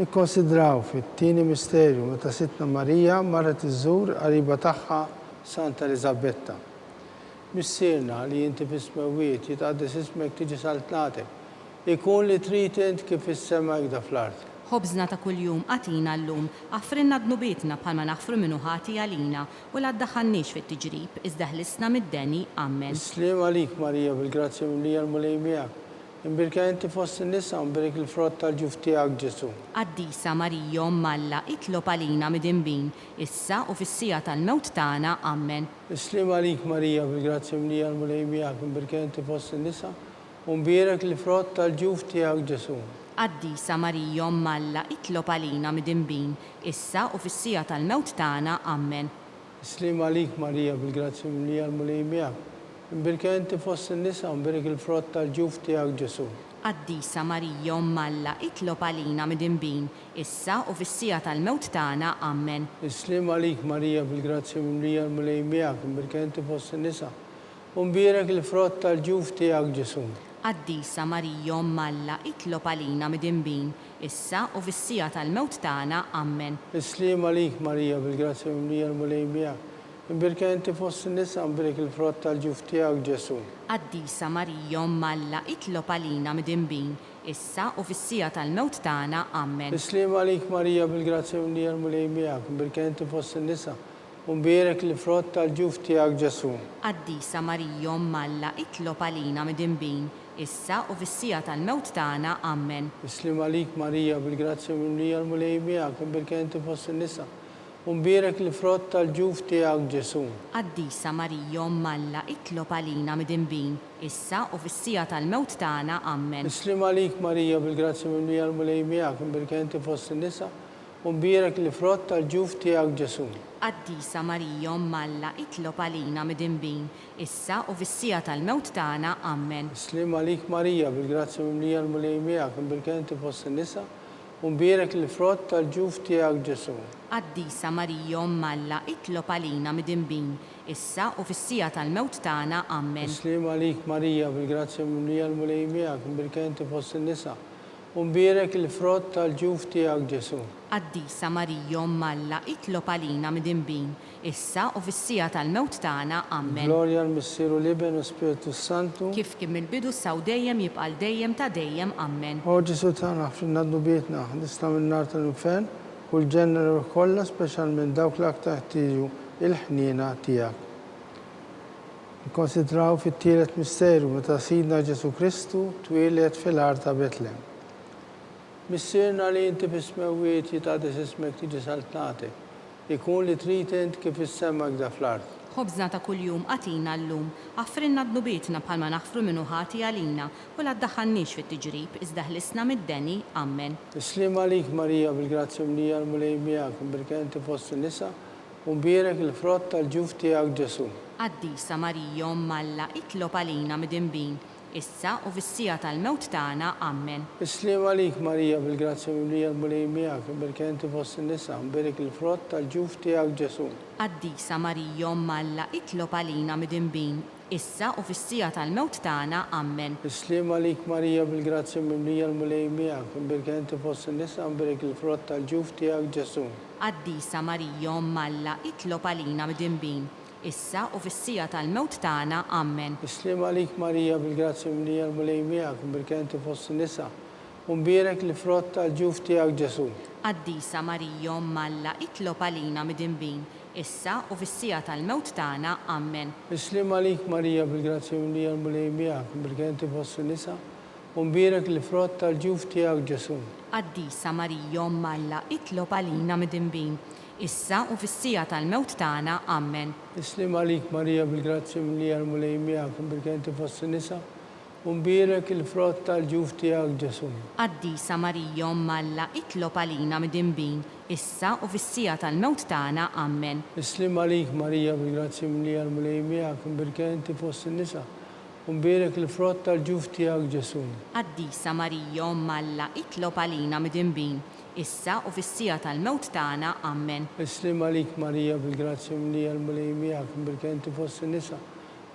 Nikkonsidraw fit-tieni misterju meta sitna Marija marret iżżur qariba tagħha Santa Elisabetta. Missierna li inti fis-smawiet jitqaddes ismek tiġi saltnatek, ikun li trid int kif is-sema jgħda fl-art. Ħobżna ta' kuljum għatina llum, għaffrinna d-nubietna bħalma naħfru minnu ħati għalina u la ddaħħalniex fit-tiġrib, iżda ħlisna mid-deni. Amen. Islim għalik Marija bil-grazzja mimlija l-mulej miegħek, imbirka inti fost in-nisa, imbirek il-frott tal-ġuf tiegħek Ġesu. Qaddisa Marija Omm Alla, itlob għalina midinbin, issa u fis-sija tal-mewt tagħna. Amen. Islim għalik Marija bil-grazzja mimlija l-mulej miegħek, imbirka inti fost in-nisa, u mbirek il-frott tal-ġuf tiegħek Ġesu. Qaddisa Marija Omm Alla, itlob għalina midinbin, issa u fis-sija tal-mewt tagħna. Amen. Islim għalik Marija bil-grazzja mimlija l-mulej miegħek, imbirka inti fost in-nisa, imbirek il-frott tal-ġuf tiegħek Ġesu. Qaddisa Marija Omm Alla, itlob għalina midinbin, issa u fis-sija tal-mewt tagħna. Amen. Islim għalik Marija bil-grazzja mimlija l-mulej miegħek, imbirka inti fost in-nisa, u mbirek il-frott tal-ġuf tiegħek Ġesu. Qaddisa Marija Omm Alla, itlob għalina midinbin, issa u fis-sija tal-mewt tagħna. Amen. Islim għalik Marija bil-grazzja mimlija l-mulej miegħek, imbirka inti fost in-nisa, imbirek il-frott tal-ġuf tiegħek Ġesu. Qaddisa Marija Omm Alla, itlob għalina midinbin, issa u fis-sija tal-mewt tagħna. Amen. Islim għalik Marija bil-grazzja mimlija l-mulej miegħek, imbirka inti fost in-nisa, u mbirek il-frott tal-ġuf tiegħek Ġesu. Qaddisa Marija Omm Alla, itlob għalina midinbin, issa u fis-sija tal-mewt tagħna. Amen. Islim għalik Marija bil-grazzja mimlija l-mulej miegħek, imbirka inti fost in-nisa, u mbirek il-frott tal-ġuf tiegħek Ġesu. Qaddisa Marija Omm Alla, itlob għalina midinbin, issa u fis-sija tal-mewt tagħna. Amen. Islim għalik Marija bil-grazzja mimlija l-mulej miegħek, imbirka inti fost in-nisa, u mbirek il-frott tal-ġuf tiegħek Ġesu. Qaddisa Marija Omm Alla, itlob għalina midinbin, issa u fis-sija tal-mewt tagħna. Amen. Islim għalik Marija bil-grazzja mimlija l-mulej miegħek, imbirka inti fost in-nisa, u mbirek il-frott tal-ġuf tiegħek Ġesu. Qaddisa Marija Omm Alla, itlob għalina midinbin, issa u fis-sija tal-mewt tagħna. Amen. Islim għalik Marija bil-grazzja mimlija l-mulej miegħek, imbirka inti fost in-nisa, u mbirek il-frott tal-ġuf tiegħek Ġesu. Qaddisa Marija Omm Alla, itlob għalina midinbin, issa u fis-sija tal-mewt tagħna. Amen. Glorja l-Missieru Liben Spiritu Santu. Kif kien mill-bidu saw dejjem jibqa' dejjem ta' dejjem. Amen. O Ġesu tagħna frinna d-nubietna, ħlisna minn nar tal-infern, u l-ġenna l-erweħ kollha, speċjalment dawk li aktar ħtieġu il-ħniena tiegħek. Nikkonsidraw fit-tielet misterju meta Sidna Ġesu Kristu twieled fil-art ta' Betlehem. Missierna li inti fis-smawiet jitqaddes ismek tiġi saltnatek, ikun li trid int kif is-sema kda fl-art. Ħobżna ta' kuljum għatina llum, għaffrinna d-nubietna bħalma naħfru minnu ħati għalina, u la ddaħħalniex fit-tiġrib, iżda ħlisna mid-deni, ammen. Islim għalik Marija bil-grazzja mlija l-mulej miegħek, imberka inti fost in-nisa, u mbierek il-frott tal-ġuf tiegħek Ġesu. Qaddisa Marija Omm Alla, itlob għalina mid-imbin, issa u fis-sija tal-mewt tagħna, ammen. Islim għalik Marija bil-grazzja mlija l-mulej miegħek, imberka inti fost in-nisa, u mbierek il-frott tal-ġuf tiegħek Ġesu. Qaddisa Marija Omm Alla, itlob għalina mid-imbin, issa u fis-sija tal-mewt tagħna, ammen. Islim għalik Marija bil-grazzja mlija l-mulej miegħek, imberka inti fost in-nisa, u mbierek il-frott tal-ġuf tiegħek Ġesu. Qaddisa Marija Omm Alla, itlob għalina mid-imbin, issa u fis-sija tal-mewt tagħna, ammen. Islim għalik Marija bil-grazzja mlija l-mulej miegħek, imberka inti fost in-nisa, u mbierek il-frott tal-ġuf tiegħek Ġesu. Qaddisa Marija Omm Alla, itlob għalina mid-imbin, issa u fis-sija tal-mewt tagħna, ammen. Islim għalik Marija bil-grazzja mlija l-mulej miegħek, imberka inti fost in-nisa, u mbierek il-frott tal-ġuf tiegħek Ġesu. Qaddisa Marija Omm Alla, itlob għalina mid-imbin, issa u fis-sija tal-mewt tagħna, ammen. Islim għalik Marija bil-grazzja mlija l-mulej miegħek, imberka inti fost in-nisa, u mbierek il-frott tal-ġuf tiegħek Ġesu. Qaddisa Marija Omm Alla, itlob għalina mid-imbin, issa u fis-sija tal-mewt tagħna, ammen. Islim għalik Marija bil-grazzja mlija l-mulej miegħek, imberka inti fost in-nisa, u mbierek il-frott tal-ġuf tiegħek Ġesu. Qaddisa Marija Omm Alla, itlob għalina mid-imbin, issa u fis-sija tal-mewt tagħna, ammen. Islim għalik Marija bil-grazzja mlija l-mulej miegħek, imberka inti fost in-nisa,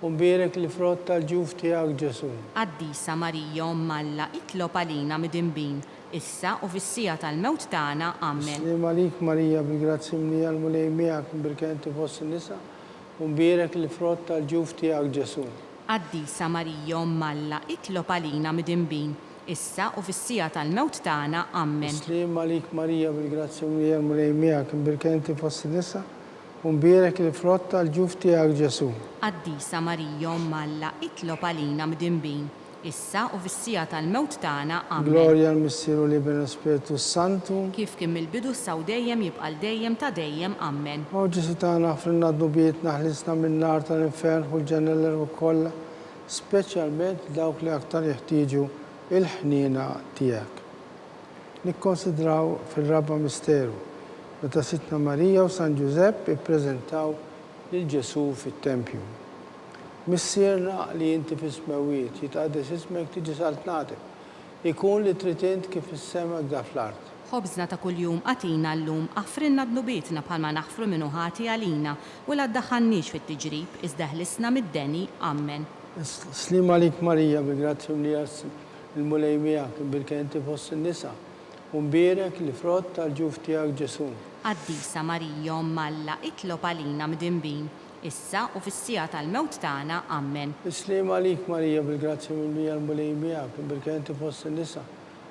u mbierek il-frott tal-ġuf tiegħek Ġesu. Qaddisa Marija Omm Alla, itlob għalina mid-imbin, issa u fis-sija tal-mewt tagħna, ammen. Islim għalik Marija bil-grazzja mlija l-mulej miegħek, imberka inti fost in-nisa, u mbierek il-frott tal-ġuf tiegħek Ġesu. Qaddisa Marija Omm Alla, itlob għalina mid-imbin, issa u fis-sija tal-mewt tagħna, ammen. Islim għalik Marija bil-grazzja mlija l-mulej miegħek, imberka inti fost in-nisa, u mbierek il-frott tal-ġuf tiegħek Ġesu. Qaddisa Marija Omm Alla, itlob għalina mid-imbin, issa u fis-sija tal-mewt tagħna, ammen. Glorja l-Missieru li ben Spiritu Santu. Kif kien mill-bidu saw dejjem jibqa' dejjem ta' dejjem, ammen. O Ġesu tagħna ħfrinna d-nubietna ħlisna min-nar tal-infern u l-ġenneller u kollha, speċjalment dawk li aktar jeħtieġu il-ħniena tiegħek. Nikkonsidraw fir-raba misteru meta Sitna Marija u San Giuseppe ippreżentaw lil Ġesu fit-Tempju. Missierna li inti fis-smawiet jitqaddes ismek tiġi saltnatek, ikun li trid int kif is-sema kda fl-art. Ħobżna ta' kuljum għatina llum, aħfrinna d-nubietna bħalma naħfru minnu ħati għalina, u la ddaħħalniex fit-tiġrib, iżda ħlisna mid-deni, ammen. Slim għalik Marija bil-grazzja mlija l-mulej miegħek, imberka inti fost in-nisa, u mbierek il-frott tal-ġuf tiegħek Ġesu. Qaddisa Marija Omm Alla, itlob għalina mid-imbin, issa u fis-sija tal-mewt tagħna, ammen. Islim għalik Marija bil-grazzja mlija l-mulej miegħek, imberka inti fost in-nisa,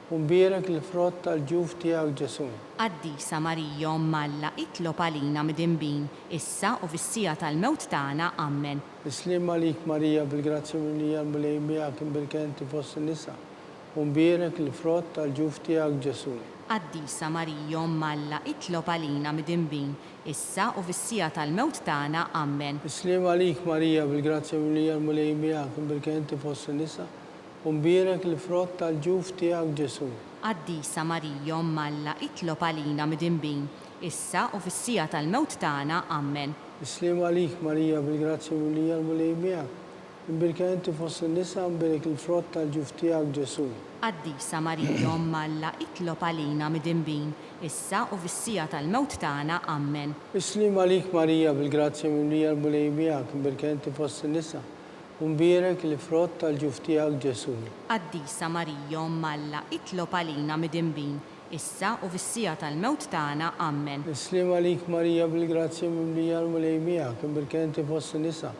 u mbierek il-frott tal-ġuf tiegħek Ġesu. Qaddisa Marija Omm Alla, itlob għalina mid-imbin, issa u fis-sija tal-mewt tagħna, ammen. Islim għalik Marija bil-grazzja mlija l-mulej miegħek, imberka inti fost in-nisa, u mbierek il-frott tal-ġuf tiegħek Ġesu. Qaddisa Marija Omm Alla, itlob għalina mid-imbin, issa u fis-sija tal-mewt tagħna, ammen. Islim għalik Marija bil-grazzja mlija l-mulej miegħek, imberka inti fost in-nisa, u mbierek il-frott tal-ġuf tiegħek Ġesu. Qaddisa Marija Omm Alla, itlob għalina mid-imbin, issa u fis-sija tal-mewt tagħna, ammen. Islim għalik Marija bil-grazzja mlija l-mulej miegħek, imberka inti fost in-nisa, u mbierek il-frott tal-ġuf tiegħek Ġesu. Qaddisa Marija Omm Alla, itlob għalina mid-imbin, issa u fis-sija tal-mewt tagħna, ammen. Islim għalik Marija bil-grazzja mlija l-mulej miegħek, imberka inti fost in-nisa, u mbierek il-frott tal-ġuf tiegħek Ġesu. Qaddisa Marija Omm Alla, itlob għalina mid-imbin, issa u fis-sija tal-mewt tagħna, ammen. Islim għalik Marija bil-grazzja mlija l-mulej miegħek, imberka inti fost in-nisa,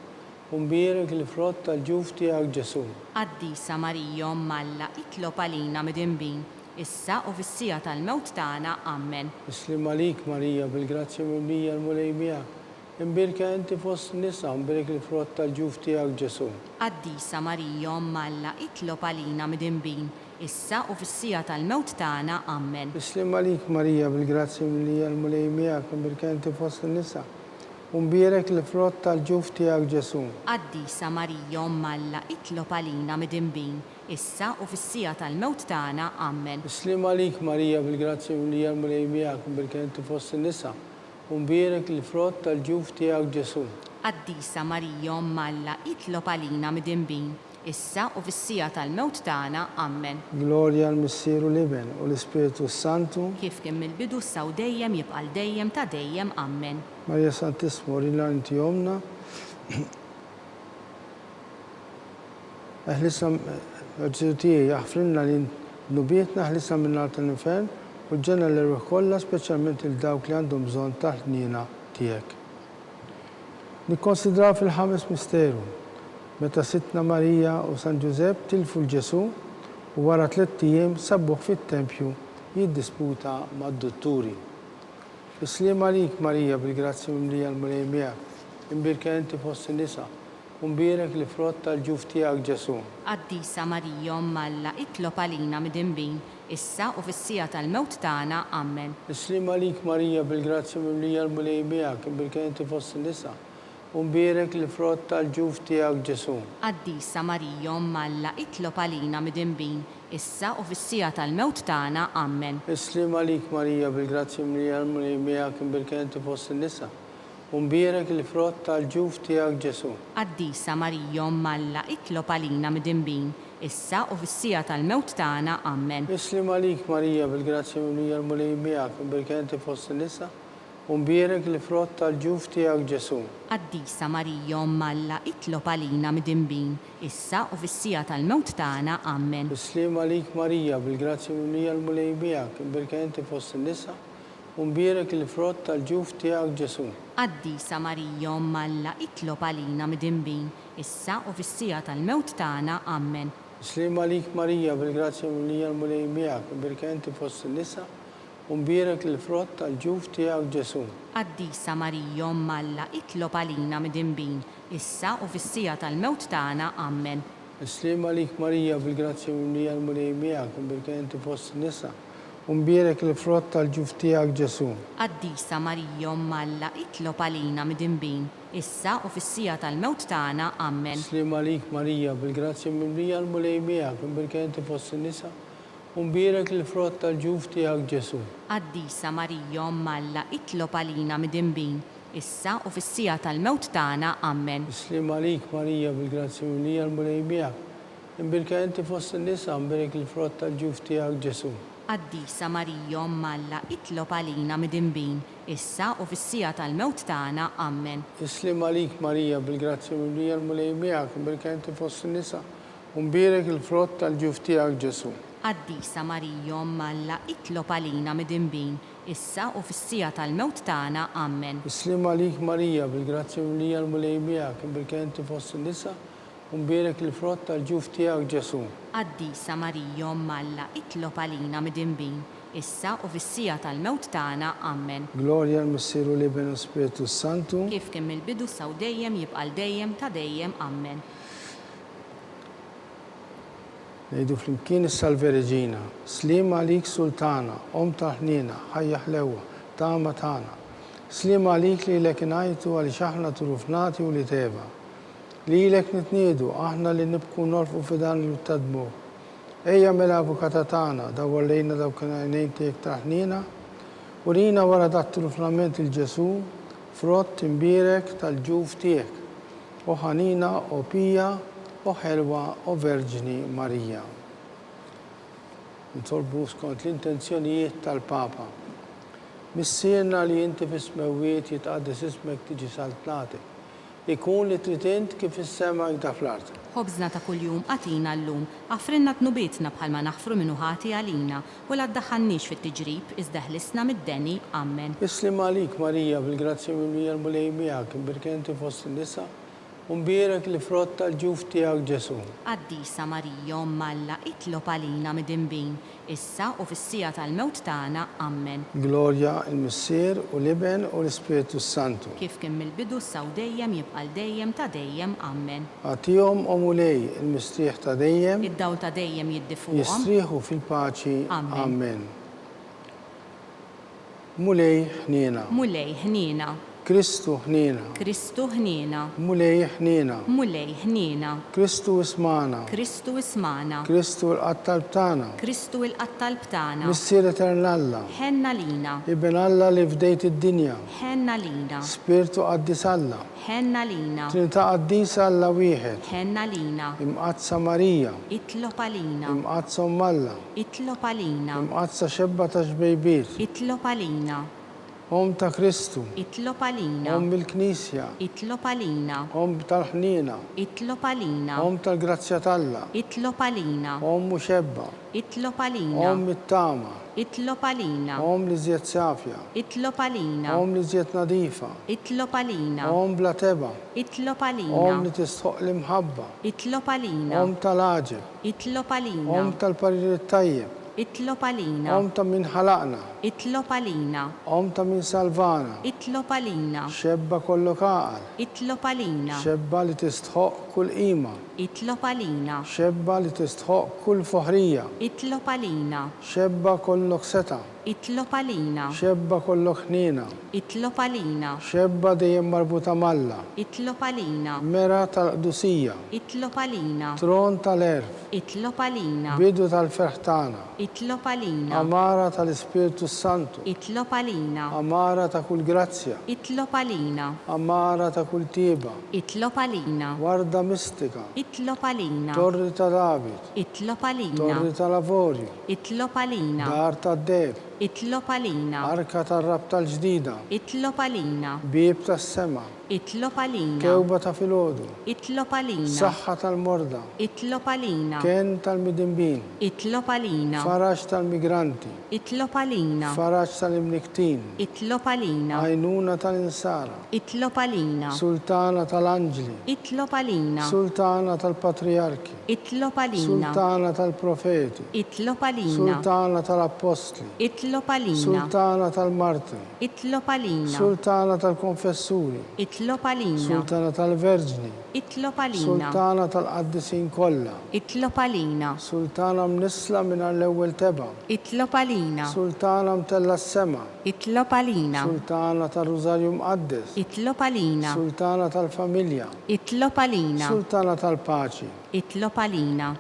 u mbierek il-frott tal-ġuf tiegħek Ġesu. Qaddisa Marija Omm Alla, itlob għalina mid-imbin, issa u fis-sija tal-mewt tagħna, ammen. Islim għalik Marija bil-grazzja mlija l-mulej miegħek, imberka inti fost in-nisa, u mbierek il-frott tal-ġuf tiegħek Ġesu. Qaddisa Marija Omm Alla, itlob għalina mid-imbin, issa u fis-sija tal-mewt tagħna. Amen. Bislim għalik Marija bil-grazzi mill-li għal-mulej miegħek imbirka inti fost in-nisa. Umbierek l-frott tal-ġuf tiegħek Ġesu. Qaddisa Marija Omm Alla, itlob għalina midinbin, issa u fis-sija tal-mewt tagħna. Amen. Bislim għalik Marija bil-grazzi mill-li għal-mulej miegħek imbirka inti fost in-nisa. Umbierek l-frott tal-ġuf tiegħek Ġesu. Qaddisa Marija Omm Alla, itlob għalina midinbin, issa u fis-sija tal-mewt tagħna. Amen. Glorja l-Missieru l-Iben u l-Ispiritu Santu. Kif kien mill-bidu issa u dejjem jibqa' dejjem ta' dejjem. Amen. Marija Santissimo, rila inti jomna. Eħlisa ġizu tiegħi jaħfrinna li nubietna eħlisa minn nar tal-infern u ġenna l-erweħ kollha, speċjalment il-dawk li għandhom bżonn tal-ħniena tiegħek. Nikkonsidraw fil-ħames misteru meta Sittna Marija u San Ġusepp tilfu l-Ġesu u wara 3 ijiem sabbuh fit-tempju jiddisputa mad-dotturi. Bislim għalik Marija bil-grazzi mimlija l-mulej miegħek, imbirka inti fost in-nisa, umbierek l-frott tal-ġuf tiegħek Ġesu. Qaddisa Marija Omm Alla, itlob għalina midinbin, issa u fis-sija tal-mewt tagħna. Amen. Bislim għalik Marija bil-grazzi mimlija l-mulej miegħek, imbirka inti fost in-nisa, umbierek l-frott tal-ġuf tiegħek Ġesu. Qaddisa Marija Omm Alla, itlob għalina midinbin, issa u fis-sija tal-mewt tagħna. Amen. Bislim għalik Marija bil-grazzi mimlija l-mulej miegħek, imbirka inti fost in-nisa, umbierek l-frott tal-ġuf tiegħek Ġesu. Qaddisa Marija Omm Alla, itlob għalina midinbin, issa u fis-sija tal-mewt tagħna. Amen. Bislim għalik Marija bil-grazzi mimlija l-mulej miegħek, imbirka inti fost in-nisa, umbierek l-frott tal-ġuf tiegħek Ġesu. Qaddisa Marija Omm Alla, itlob għalina midinbin, issa u fis-sija tal-mewt tagħna. Amen. Bislim għalik Marija bil-grazzi mimlija l-mulej miegħek, imbirka inti fost in-nisa, umbierek l-frott tal-ġuf tiegħek Ġesu. Qaddisa Marija Omm Alla, itlob għalina midinbin, issa u fis-sija tal-mewt tagħna. Amen. Bislim għalik Marija bil-grazzi mimlija l-mulej miegħek, imbirka inti fost in-nisa, umbierek l-frott tal-ġuf tiegħek Ġesu. Qaddisa Marija Omm Alla, itlob għalina midinbin, issa u fis-sija tal-mewt tagħna. Amen. Bislim għalik Marija bil-grazzi mimlija l-mulej miegħek, imbirka inti fost in-nisa, umbierek l-frott tal-ġuf tiegħek Ġesu. Qaddisa Marija Omm Alla, itlob għalina midinbin, issa u fis-sija tal-mewt tagħna. Amen. Bislim għalik Marija bil-grazzi mimlija l-mulej miegħek, imbirka inti fost in-nisa, umbierek l-frott tal-ġuf tiegħek Ġesu. Qaddisa Marija Omm Alla, itlob għalina midinbin, issa u fis-sija tal-mewt tagħna. Amen. Bislim għalik Marija bil-grazzi mimlija l-mulej miegħek, imbirka inti fost in-nisa, umbierek l-frott tal-ġuf tiegħek Ġesu. Qaddisa Marija Omm Alla, itlob għalina midinbin, issa u fis-sija tal-mewt tagħna. Amen. Bislim għalik Marija bil-grazzi mimlija l-mulej miegħek, imbirka inti fost in-nisa, umbierek l-frott tal-ġuf tiegħek Ġesu. Qaddisa Marija Omm Alla, itlob għalina midinbin, issa u fis-sija tal-mewt tagħna. Amen. Bislim għalik Marija bil-grazzi mimlija l-mulej miegħek, imbirka inti fost in-nisa, umbierek l-frott tal-ġuf tiegħek Ġesu. Qaddisa Marija Omm Alla, itlob għalina midinbin, issa u fis-sija tal-mewt tagħna. Amen. Glorja l-Missieru l-Iben u l-Ispiritu Santu. Kif kien mill-bidu issa u dejjem jibqa' dejjem ta' dejjem. Amen. Nejdu flimkien is-Salve Reġina, slim għalik Sultana, Om taħnina, ħajja ħlewa, tama tagħna. Slim għalik li lek ngħidu għaliex aħna turufnati u li teba. Li lek nitniedu aħna li nibku norfu fidan li tadmu. Ejja mill-avukata tagħna dawwar lejna dawk għajnejn tiegħek taħnina u rina wara dat turufnament il-Ġesu frott imbierek tal-ġuf tiegħek. O ħanina, o pija, o ħelwa, o Verġini Marija. Nitolbu skont l-intenzjonijiet tal-Papa. Missierna li inti fis-smewiet jitqaddis ismek tiġi saltnatek. Ikun li trid int kif is-sema jgħid fl-art. Ħobżna ta' kuljum qatina llum, għafrinna tnubietna bħalma naħfru minnu ħati għalina u la ddaħħalniex fit-tiġrib iżda ħlisna mid-deni. Amen. Islim għalik Marija bil-grazzi mimlija l-mulej miegħek, imbirka inti fost in-nisa, Unbierek li frott tal-ġuf tiegħek Ġesu. Qaddisa Marija Omm Alla, itlob għalina mid-dinbin, issa u fis-sija tal-mewt tagħna. Amen. Glorja il-Missier u l-Iben u l-Ispiritu Santu. Kif kien mill-bidu issa u dejjem jibqa' dejjem ta' dejjem. Amen. Għatihom u mulej il-mistrieħ ta' dejjem. Id-dawl ta' dejjem jiddifuqhom. Jistrieħu fil-paċi. Amen. Amen. Mulej ħniena. Mulej ħniena. Kristu ħniena. Kristu ħniena. Mulej ħniena. Mulej ħniena. Kristu ismana. Kristu ismana. Kristu l-qattal btana. Kristu l-qattal btana. Missier Eternalla. Ħenna lina. Iben Alla li fdejt id-dinja. Ħenna lina. Spiritu qaddis Alla. Ħenna lina. Trinità qaddisa Alla wieħed. Ħenna lina. Imqazza Marija. Itlob għalina. Imqazza Omm Alla. Itlob għalina. Imqazza xebba ta' xbejbiet. Itlob għalina. Om ta' Kristu. Itlob għalina. Om il-Knisja. Itlob għalina. Om tal-ħnina. Itlob għalina. Om tal-Grazzja Talla. Itlob għalina. Om muxebba. Itlob għalina. Om it-tama. Itlob għalina. Om li zjed safja. Itlob għalina. Om li zjed nadifa. Itlob għalina. Om bla teba. Itlob Om għalina. li tistħoq l-imħabba. Itlob għalina. Om tal-aġeb. Itlob Om għalina. tal-parir tajjeb. Itlob għalina. Om ta' min ħalaqna. Itlob għalina. Om ta' min salvana. Itlob għalina. Xebba kollu kaqal. Itlob għalina. Xebba li tistħoq kull qima. Itlob għalina. Xebba li tistħoq kull foħrija. Itlob għalina. Xebba kollok seta. Itlob għalina. Xebba kollok ħnina. Itlob għalina. Xebba dejjem marbuta malla. Itlob għalina. Mera tal-qdusija. Itlob għalina. Tron tal-erf. Itlob għalina. Bidu tal-ferħtana. Itlob għalina. Amara tal-Ispiritu Santu. Itlob għalina. Amara ta' kull grazzja. Itlob għalina. Amara ta' kull tiba. Itlob għalina. Warda mistika. Itlob għalina. Torri ta' David. Itlob għalina. Torri ta' Lavorju. Itlob għalina. Dar ta' Deb. Itlob għalina. Arka tar-rab tal-ġdida. Itlob għalina. Bib tas-sema. Itlob għalina. Kewba ta' filgħodu. Itlob għalina. Saħħa tal-morda. Itlob għalina. Ken tal-midinbin. Itlob għalina. Faraġ tal-migranti. Itlob għalina. Faraġ tal-imniktin. Itlob għalina. Għajnuna tal-insara. Itlob għalina. Sultana tal-anġli. Itlob għalina. Sultana tal-patriarki. Itlob għalina. Sultana tal-profeti. Itlob għalina. Sultana tal-apostli. Itlob għalina. Sultana tal-martri. Itlob għalina. Sultana tal-konfessuri. Itlob għalina. Sultana tal-verġni. Itlob għalina. Sultana tal-qaddisin kollha. Itlob għalina. Sultana mnisla minn l-ewwel teba. Itlob għalina. Sultana mtella s-sema. Itlob għalina. Sultana tal-Rużarju Mqaddes. Itlob għalina. Sultana tal-familja. Itlob għalina. Sultana tal-paċi. Itlob għalina.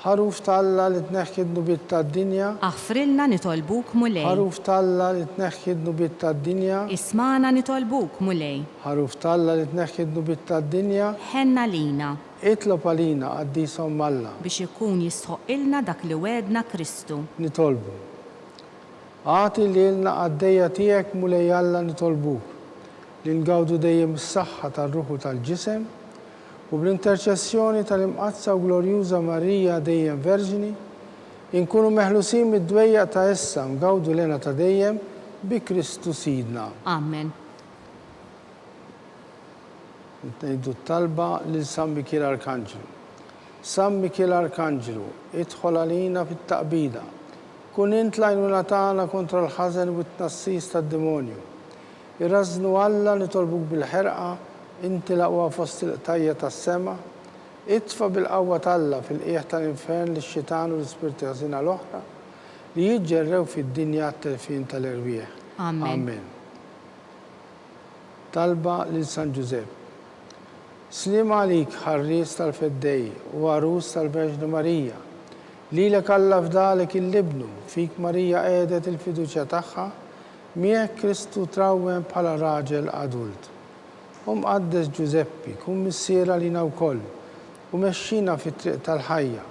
Ħaruf talla li tneħħi d-nubiet tad-dinja. Aħfrilna nitolbuk mulej. Ħaruf talla li tneħħi d-nubiet tad-dinja. Ismana nitolbuk mulej. Ħaruf talla li tneħħi d-nubiet tad-dinja. Ħenna lina. Itlob għalina qaddisa Omm Alla. Biex ikun jistħoq ilna dak li wedna Kristu. Nitolbu. Għati li ilna għaddejja tiegħek mulej Alla nitolbuk. Li ngawdu dejjem is-saħħa tar-ruħu tal-ġisem u bl-interċessjoni tal-imqazza u glorjuża Marija dejjem Verġini, inkunu meħlusin mid-dwejja ta' issa ngawdu lena ta' dejjem bi Kristu Sidna. Amen. Ngħidu talba lil San Mikiel Arkanġelu. San Mikiel Arkanġelu, idħol għalina fit-taqbida. Kun int l-għajnuna tagħna kontra l-ħażen u t-tnassis tad-demonju. Irrażnu Alla nitolbuk bil-ħerqa inti l-aqwa fost il-qtajja tas-sema, itfa bil-qawwa talla fil-qiegħ tal-infern lix-xitan u l-ispirti ħażina l-oħra li jiġġerrew fid-dinja t-telfin tal-irwieħ. Amen. Talba lil San Giuseppe. Slim għalik ħarries tal-feddej u għarus tal-Verġni Marija. Lilek Alla fdalek il-libnu, fik Marija qiegħdet il-fiduċja tagħha, miegħek Kristu trawwen bħala raġel adult. Qaddes Giuseppi, kun missiera lina wkoll u mexxina fit-triq tal-ħajja.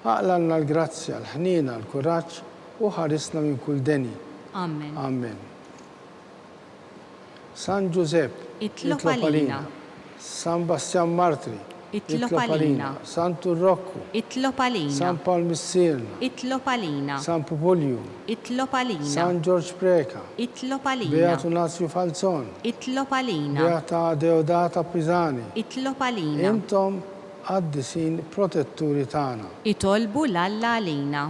Aqlalna l-grazzja, l-ħnina, l-kuraġġ u ħarisna minn kull deni. Amen. Amen. San Giuseppe, Itlob għalina. San Bastian Martri, Itlob għalina. Santu Rocco, Itlob għalina. San Palmissirna, Itlob għalina. San Pupulju, Itlob għalina. San George Preka, Itlob għalina. Beatu Nazio Falzon, Itlob għalina. Beata Deodata Pisani. Itlob għalina. Intom għaddisin protetturi tagħna. Itolbu l-Alla għalina.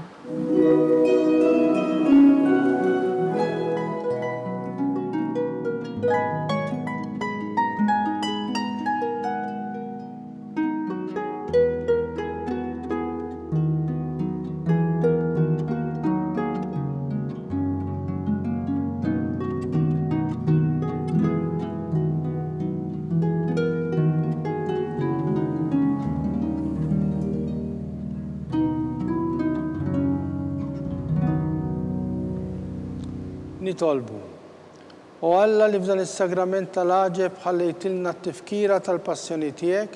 Nitolbu. U Alla li f'dan is-sagrament tal-għaġeb ħallejtilna t-tifkira tal-passjoni tiegħek,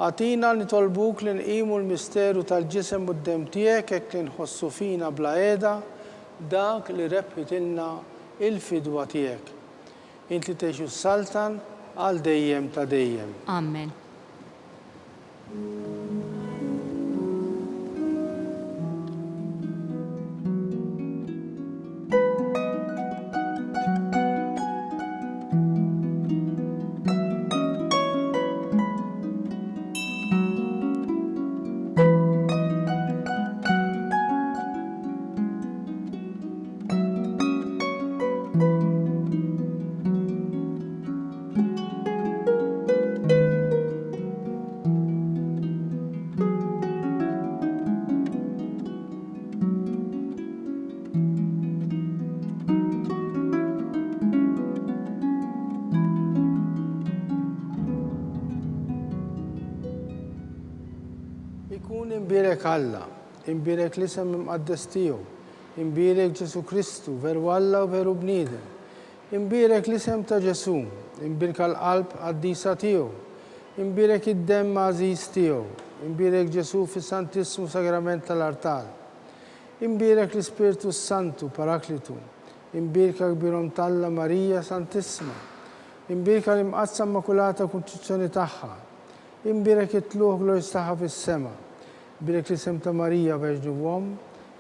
għatina nitolbuk li nqimu l-misteru tal-ġisem u d-dem tiegħek hekk li nħossu fina bla qiegħda dak li rebħitilna il-fidwa tiegħek. Int li tgħixu s-saltan għal dejjem ta' dejjem. Amen. Ikun imbirek Alla, imbirek l-isem imqaddes tiegħu, imbirek Ġesu Kristu, veru Alla u veru bniedem, imbirek l-isem ta' Ġesu, imbirek l-qalb qaddisa tiegħu, imbirek id-dem għażiż tiegħu, imbirek Ġesu fis-Santissimu Sagrament tal-Artal, imbirek l-Ispiritu Santu Paraklitu, imbirek kbirhom Alla Marija Santissima, imbirek l-imqazza Immakulata Konċizzjoni tagħha, imbirek it-tluħ glorjus tagħha fis-sema, imbirek l-isem ta' Marija Verġni Uomm,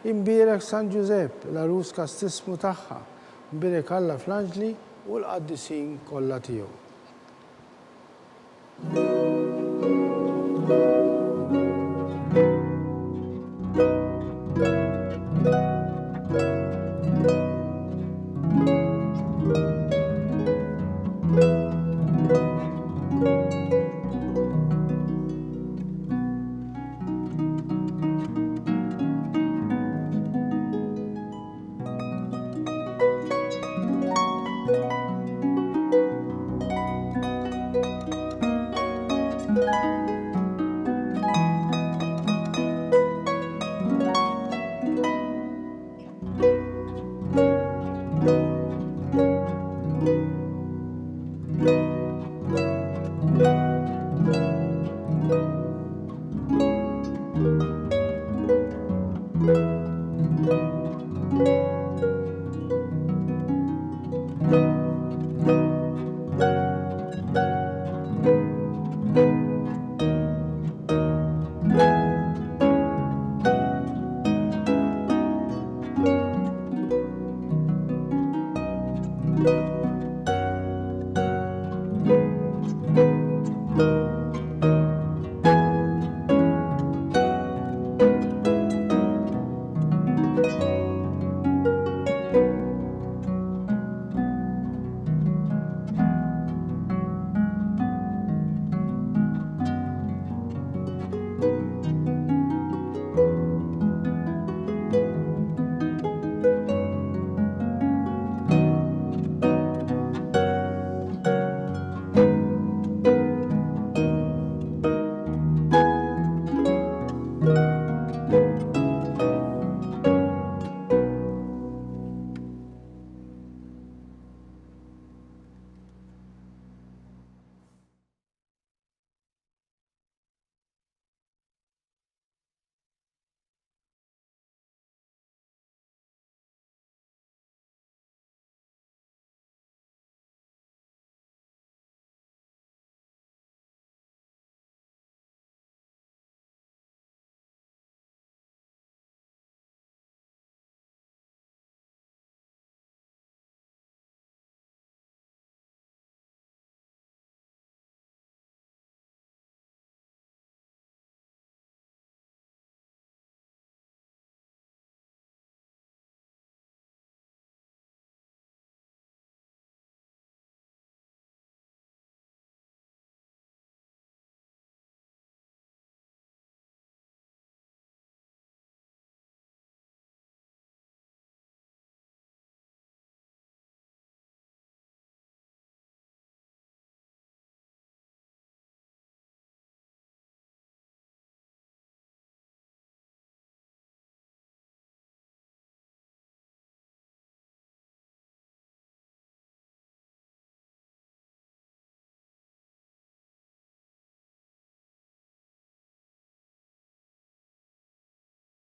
imbirek San Giuseppe l-arus kastismu tagħha, imbirek Alla fl-Anġli u l-qaddisin kollha tiegħu.